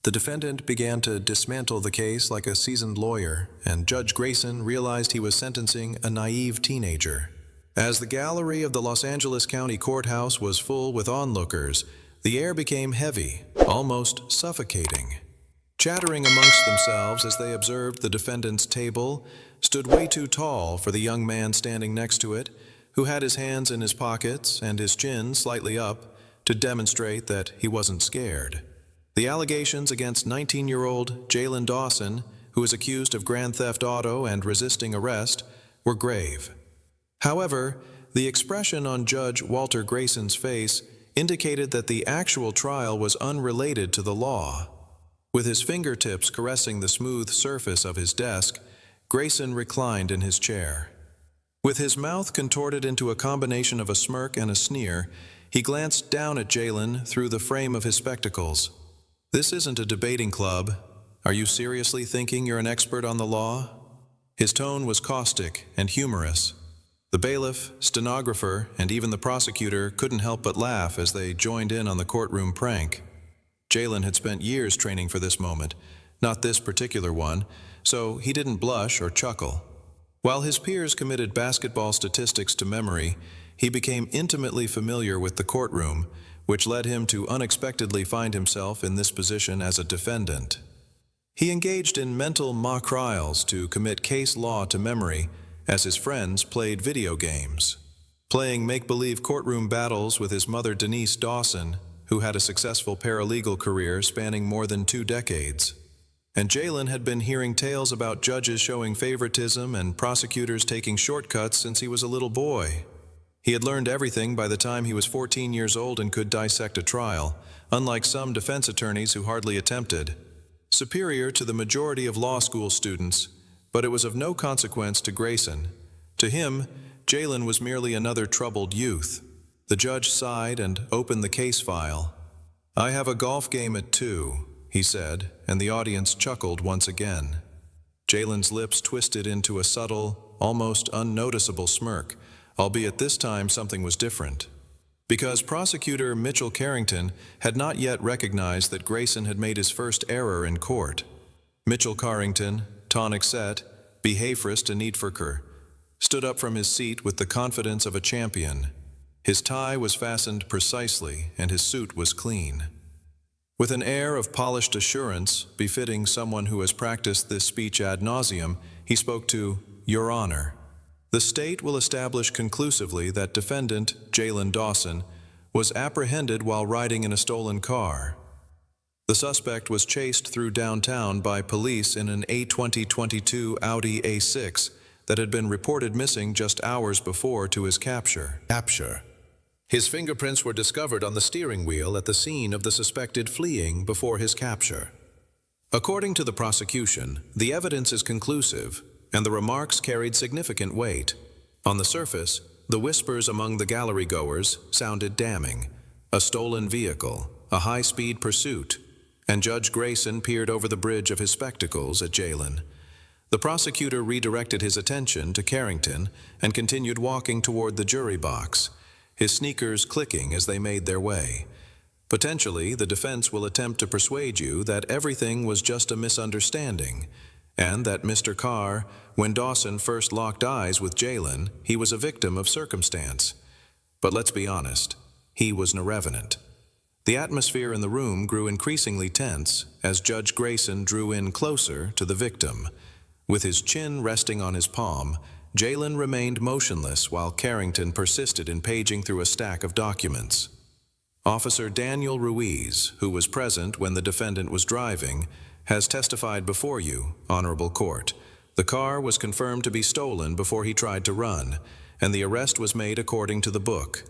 The defendant began to dismantle the case like a seasoned lawyer, and Judge Grayson realized he was sentencing a naive teenager. As the gallery of the Los Angeles County Courthouse was full with onlookers, the air became heavy, almost suffocating. Chattering amongst themselves as they observed the defendant's table stood way too tall for the young man standing next to it, who had his hands in his pockets and his chin slightly up to demonstrate that he wasn't scared. The allegations against 19-year-old Jalen Dawson, who is accused of grand theft auto and resisting arrest, were grave. However, the expression on Judge Walter Grayson's face indicated that the actual trial was unrelated to the law. With his fingertips caressing the smooth surface of his desk, Grayson reclined in his chair. With his mouth contorted into a combination of a smirk and a sneer, he glanced down at Jalen through the frame of his spectacles. "This isn't a debating club. Are you seriously thinking you're an expert on the law?" His tone was caustic and humorous. The bailiff, stenographer, and even the prosecutor couldn't help but laugh as they joined in on the courtroom prank. Jalen had spent years training for this moment, not this particular one, so he didn't blush or chuckle. While his peers committed basketball statistics to memory, he became intimately familiar with the courtroom, which led him to unexpectedly find himself in this position as a defendant. He engaged in mental mock trials to commit case law to memory as his friends played video games, playing make-believe courtroom battles with his mother Denise Dawson, who had a successful paralegal career spanning more than 2 decades. And Jalen had been hearing tales about judges showing favoritism and prosecutors taking shortcuts since he was a little boy. He had learned everything by the time he was 14 years old and could dissect a trial, unlike some defense attorneys who hardly attempted. Superior to the majority of law school students, but it was of no consequence to Grayson. To him, Jalen was merely another troubled youth. The judge sighed and opened the case file. "I have a golf game at 2, he said, and the audience chuckled once again. Jalen's lips twisted into a subtle, almost unnoticeable smirk, albeit this time something was different. Because prosecutor Mitchell Carrington had not yet recognized that Grayson had made his first error in court. Mitchell Carrington, tonic set, behaviorist and Needforker, stood up from his seat with the confidence of a champion. His tie was fastened precisely, and his suit was clean. With an air of polished assurance, befitting someone who has practiced this speech ad nauseum, he spoke to Your Honor. The state will establish conclusively that defendant Jalen Dawson was apprehended while riding in a stolen car. The suspect was chased through downtown by police in an A2022 Audi A6 that had been reported missing just hours before to his capture. His fingerprints were discovered on the steering wheel at the scene of the suspected fleeing before his capture. According to the prosecution, the evidence is conclusive, and the remarks carried significant weight. On the surface, the whispers among the gallery goers sounded damning. A stolen vehicle, a high-speed pursuit, and Judge Grayson peered over the bridge of his spectacles at Jalen. The prosecutor redirected his attention to Carrington and continued walking toward the jury box, his sneakers clicking as they made their way. Potentially, the defense will attempt to persuade you that everything was just a misunderstanding, and that Mr. Carr, when Dawson first locked eyes with Jalen, he was a victim of circumstance. But let's be honest, he was no revenant. The atmosphere in the room grew increasingly tense as Judge Grayson drew in closer to the victim. With his chin resting on his palm, Jalen remained motionless while Carrington persisted in paging through a stack of documents. Officer Daniel Ruiz, who was present when the defendant was driving, has testified before you, Honorable Court. The car was confirmed to be stolen before he tried to run, and the arrest was made according to the book.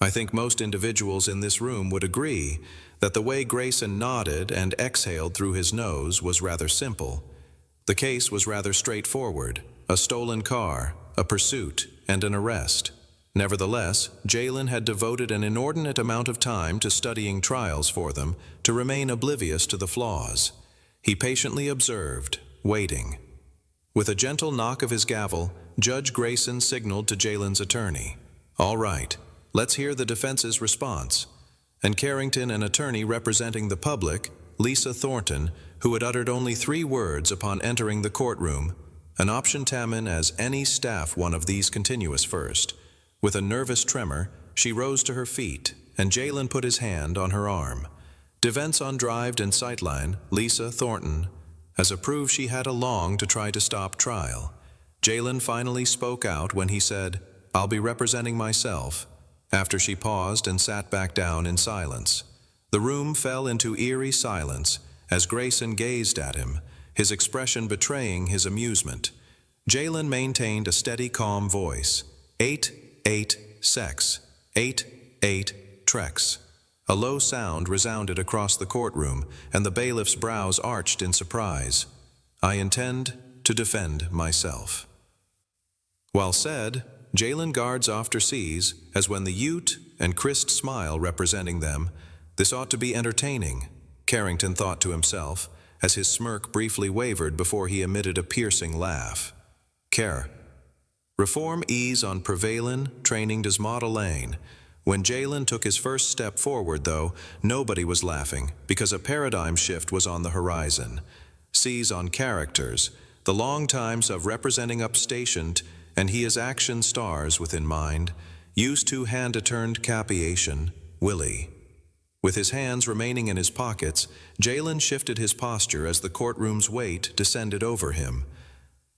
I think most individuals in this room would agree that the way Grayson nodded and exhaled through his nose was rather simple. The case was rather straightforward: a stolen car, a pursuit, and an arrest. Nevertheless, Jalen had devoted an inordinate amount of time to studying trials for them to remain oblivious to the flaws. He patiently observed, waiting. With a gentle knock of his gavel, Judge Grayson signaled to Jalen's attorney. "All right, let's hear the defense's response." And Carrington, an attorney representing the public, Lisa Thornton, who had uttered only 3 words upon entering the courtroom, an option tamen as any staff one of these continuous first. With a nervous tremor, she rose to her feet, and Jalen put his hand on her arm. Defense on drived and sightline, Lisa Thornton, as a proof she had a long to try to stop trial. Jalen finally spoke out when he said, "I'll be representing myself," after she paused and sat back down in silence. The room fell into eerie silence as Grayson gazed at him, his expression betraying his amusement. Jalen maintained a steady, calm voice. 8-8 sex. 8-8 trex. A low sound resounded across the courtroom, and the bailiff's brows arched in surprise. "I intend to defend myself." While said, Jalen guards after sees, as when the Ute and Christ smile representing them, "This ought to be entertaining," Carrington thought to himself, as his smirk briefly wavered before he emitted a piercing laugh. Care. Reform ease on prevailin', training does model lane. When Jalen took his first step forward, though, nobody was laughing, because a paradigm shift was on the horizon. Seize on characters, the long times of representing upstationed, and he is action stars within mind, used to hand-a-turned capiation, Willie. With his hands remaining in his pockets, Jalen shifted his posture as the courtroom's weight descended over him.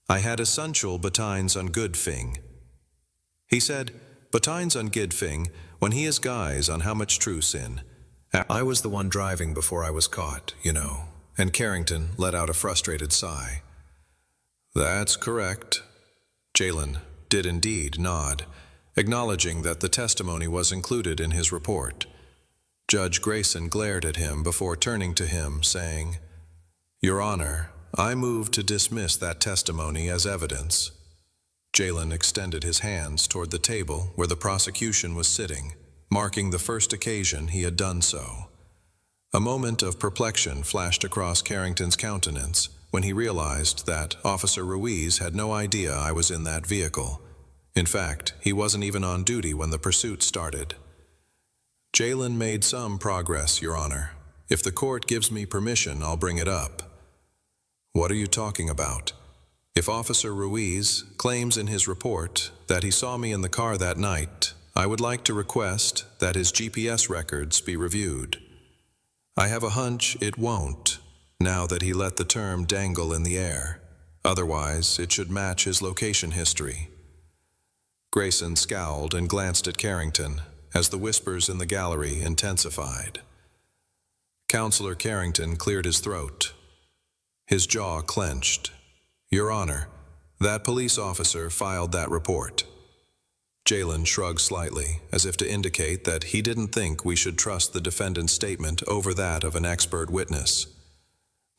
"I had essential batines on good thing." He said, "Batines on good thing," when he is guys on how much true sin. "I was the one driving before I was caught, you know," and Carrington let out a frustrated sigh. "That's correct." Jalen did indeed nod, acknowledging that the testimony was included in his report. Judge Grayson glared at him before turning to him, saying, "Your Honor, I move to dismiss that testimony as evidence." Jalen extended his hands toward the table where the prosecution was sitting, marking the first occasion he had done so. A moment of perplexion flashed across Carrington's countenance when he realized that Officer Ruiz had no idea I was in that vehicle. In fact, he wasn't even on duty when the pursuit started. "Jalen made some progress, Your Honor. If the court gives me permission, I'll bring it up." "What are you talking about?" "If Officer Ruiz claims in his report that he saw me in the car that night, I would like to request that his GPS records be reviewed. I have a hunch it won't, now that he let the term dangle in the air. Otherwise, it should match his location history." Grayson scowled and glanced at Carrington as the whispers in the gallery intensified. Counselor Carrington cleared his throat. His jaw clenched. "Your Honor, that police officer filed that report." Jalen shrugged slightly, as if to indicate that he didn't think we should trust the defendant's statement over that of an expert witness.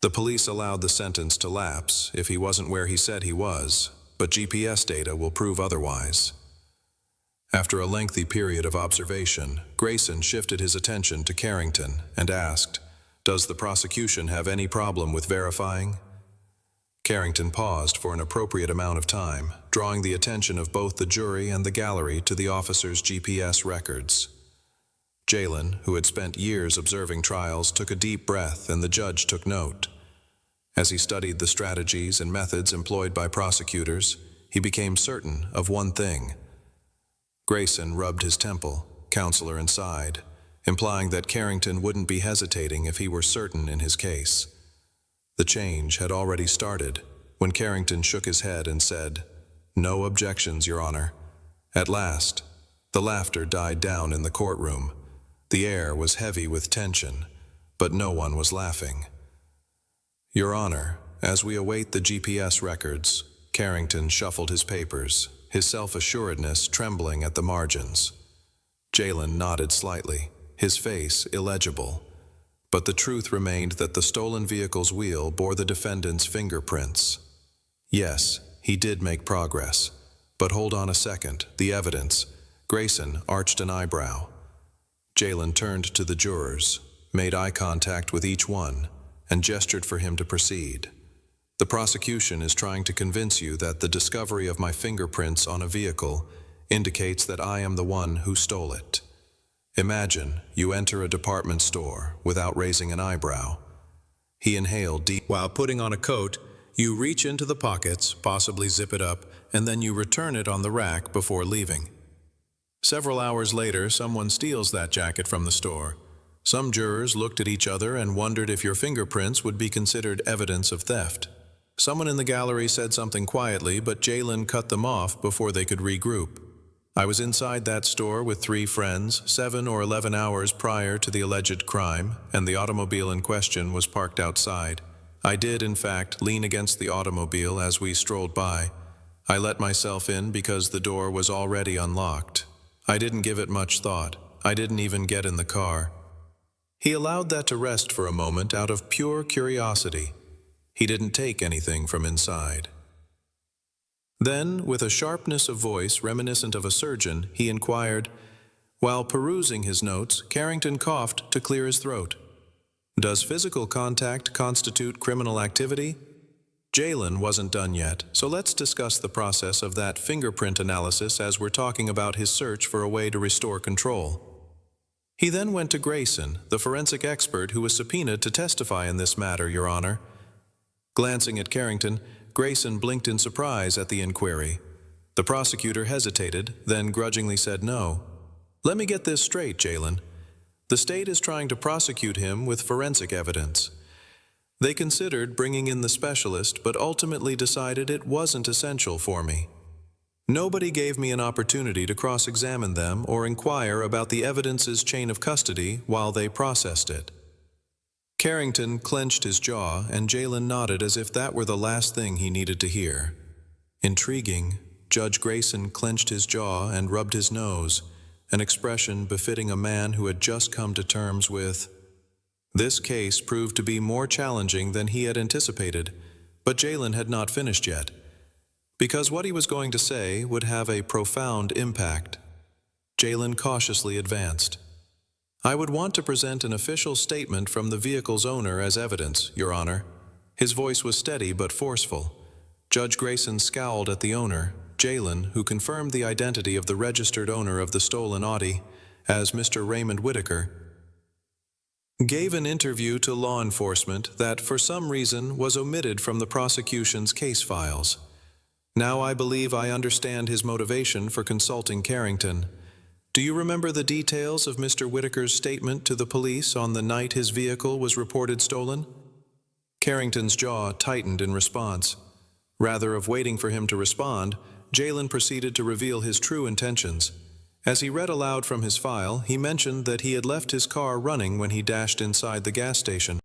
The police allowed the sentence to lapse if he wasn't where he said he was, but GPS data will prove otherwise. After a lengthy period of observation, Grayson shifted his attention to Carrington and asked, "Does the prosecution have any problem with verifying?" Carrington paused for an appropriate amount of time, drawing the attention of both the jury and the gallery to the officer's GPS records. Jalen, who had spent years observing trials, took a deep breath, and the judge took note. As he studied the strategies and methods employed by prosecutors, he became certain of one thing. Grayson rubbed his temple, counselor inside, implying that Carrington wouldn't be hesitating if he were certain in his case. The change had already started when Carrington shook his head and said, "No objections, Your Honor." At last, the laughter died down in the courtroom. The air was heavy with tension, but no one was laughing. "Your Honor, as we await the GPS records," Carrington shuffled his papers, his self-assuredness trembling at the margins. Jalen nodded slightly, his face illegible. But the truth remained that the stolen vehicle's wheel bore the defendant's fingerprints. Yes, he did make progress. But hold on a second, the evidence. Grayson arched an eyebrow. Jalen turned to the jurors, made eye contact with each one, and gestured for him to proceed. "The prosecution is trying to convince you that the discovery of my fingerprints on a vehicle indicates that I am the one who stole it. Imagine you enter a department store without raising an eyebrow. He inhaled deep. While putting on a coat, you reach into the pockets, possibly zip it up, and then you return it on the rack before leaving. Several hours later, someone steals that jacket from the store. Some jurors looked at each other and wondered if your fingerprints would be considered evidence of theft. Someone in the gallery said something quietly, but Jalen cut them off before they could regroup. I was inside that store with 3 friends, 7 or 11 hours prior to the alleged crime, and the automobile in question was parked outside. I did, in fact, lean against the automobile as we strolled by. I let myself in because the door was already unlocked. I didn't give it much thought. I didn't even get in the car. He allowed that to rest for a moment out of pure curiosity. He didn't take anything from inside. Then, with a sharpness of voice reminiscent of a surgeon, he inquired. While perusing his notes, Carrington coughed to clear his throat. Does physical contact constitute criminal activity? Jalen wasn't done yet, so let's discuss the process of that fingerprint analysis as we're talking about his search for a way to restore control. He then went to Grayson, the forensic expert who was subpoenaed to testify in this matter, Your Honor. Glancing at Carrington, Grayson blinked in surprise at the inquiry. The prosecutor hesitated, then grudgingly said no. Let me get this straight, Jalen. The state is trying to prosecute him with forensic evidence. They considered bringing in the specialist, but ultimately decided it wasn't essential for me. Nobody gave me an opportunity to cross-examine them or inquire about the evidence's chain of custody while they processed it. Carrington clenched his jaw, and Jalen nodded as if that were the last thing he needed to hear. Intriguing, Judge Grayson clenched his jaw and rubbed his nose, an expression befitting a man who had just come to terms with. This case proved to be more challenging than he had anticipated, but Jalen had not finished yet, because what he was going to say would have a profound impact. Jalen cautiously advanced. I would want to present an official statement from the vehicle's owner as evidence, Your Honor. His voice was steady but forceful. Judge Grayson scowled at the owner, Jalen, who confirmed the identity of the registered owner of the stolen Audi as Mr. Raymond Whitaker, gave an interview to law enforcement that, for some reason, was omitted from the prosecution's case files. Now I believe I understand his motivation for consulting Carrington. Do you remember the details of Mr. Whitaker's statement to the police on the night his vehicle was reported stolen? Carrington's jaw tightened in response. Rather of waiting for him to respond, Jalen proceeded to reveal his true intentions. As he read aloud from his file, he mentioned that he had left his car running when he dashed inside the gas station.